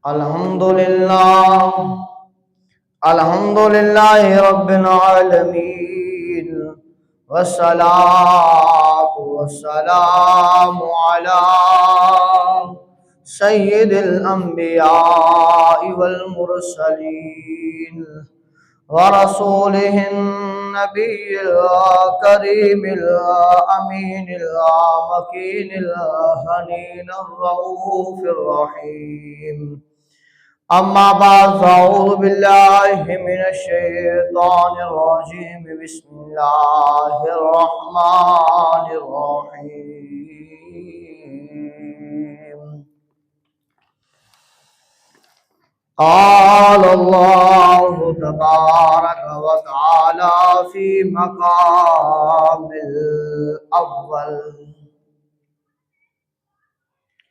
الحمد للہ رب العالمین والصلاة والسلام علی سید الانبیاء والمرسلین ورسوله النبی الکریم الامین المکین الحنین الرؤوف الرحیم اما بعد فاعوذ باللہ من الشیطان الرجیم بسم اللہ الرحمن الرحیم قال اللہ تبارک وتعالی فی مقام الاول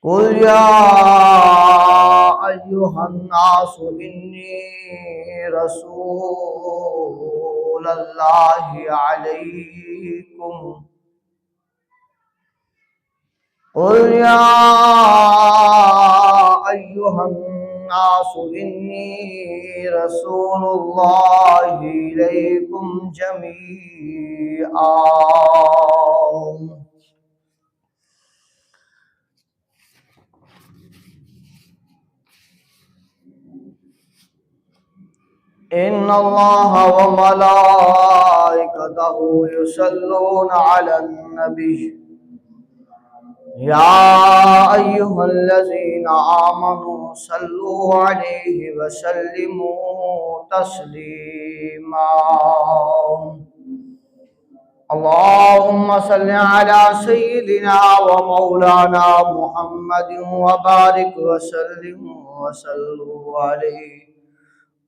قل یا ایہا الناس انی رسول اللہ علیکم قل یا ایہا الناس انی رسول اللہ علیکم جمیعا ان اللہ وملائکتہ یصلون علی النبی یا ایہا الذین آمنوا صلوا علیہ وسلموا تسلیما اللہم صل علی سیدنا ومولانا محمد وبارک وسلم وصلوا علیہ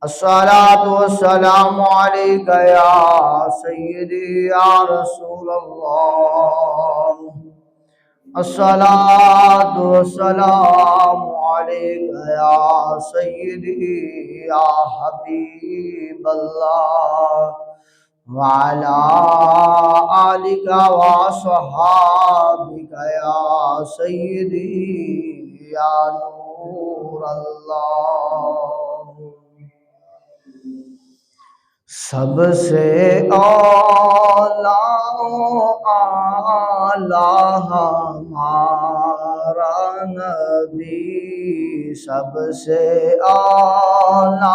الصلاة والسلام علیک یا سیدی یا رسول اللہ الصلاة والسلام علیک یا سیدی یا حبیب اللہ وعلا آلک وصحابک یا سیدی یا نور اللہ سب سے اعلیٰ ہمارا نبی سب سے اعلیٰ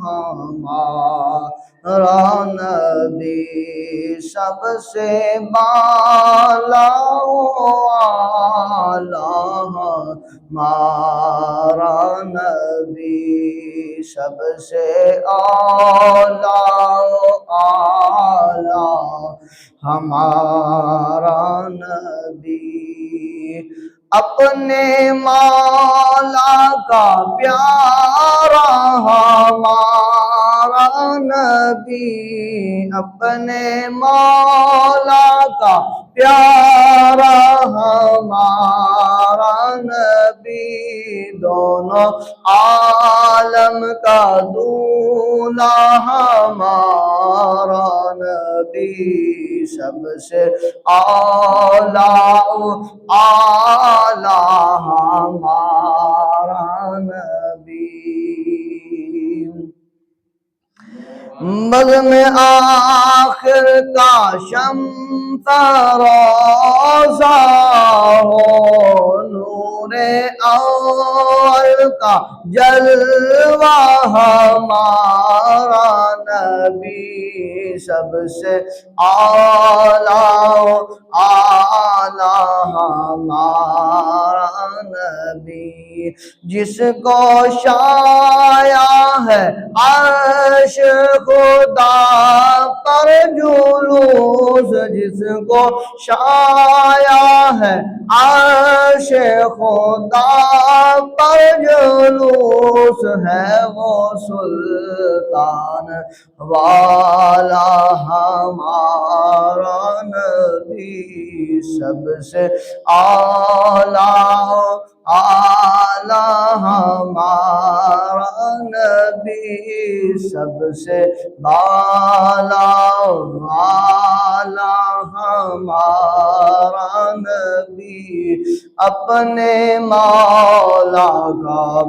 ہمارا نبی سب سے بالا ہمارا نبی سب سے اعلیٰ ہمارا نبی اپنے مولا کا پیارا ہمارا نبی اپنے مولا کا پیارا ہمارا نبی دونوں عالم کا دولا ہمارا نبی سب سے اعلیٰ ہمارا نبی بزم آخر کا شمس روزہ ہو نور اول کا جلوہ ہمارا نبی سب سے اعلیٰ ہمارا نبی جس کو شایا ہے عرش خدا پر جلوس جس کو شایا ہے عرش خدا پر جلوس ہے وہ سلطان والا ہمارا نبی سب سے اعلیٰ ہمارا نبی سب سے بالا ہمارا نبی اپنے مولا کا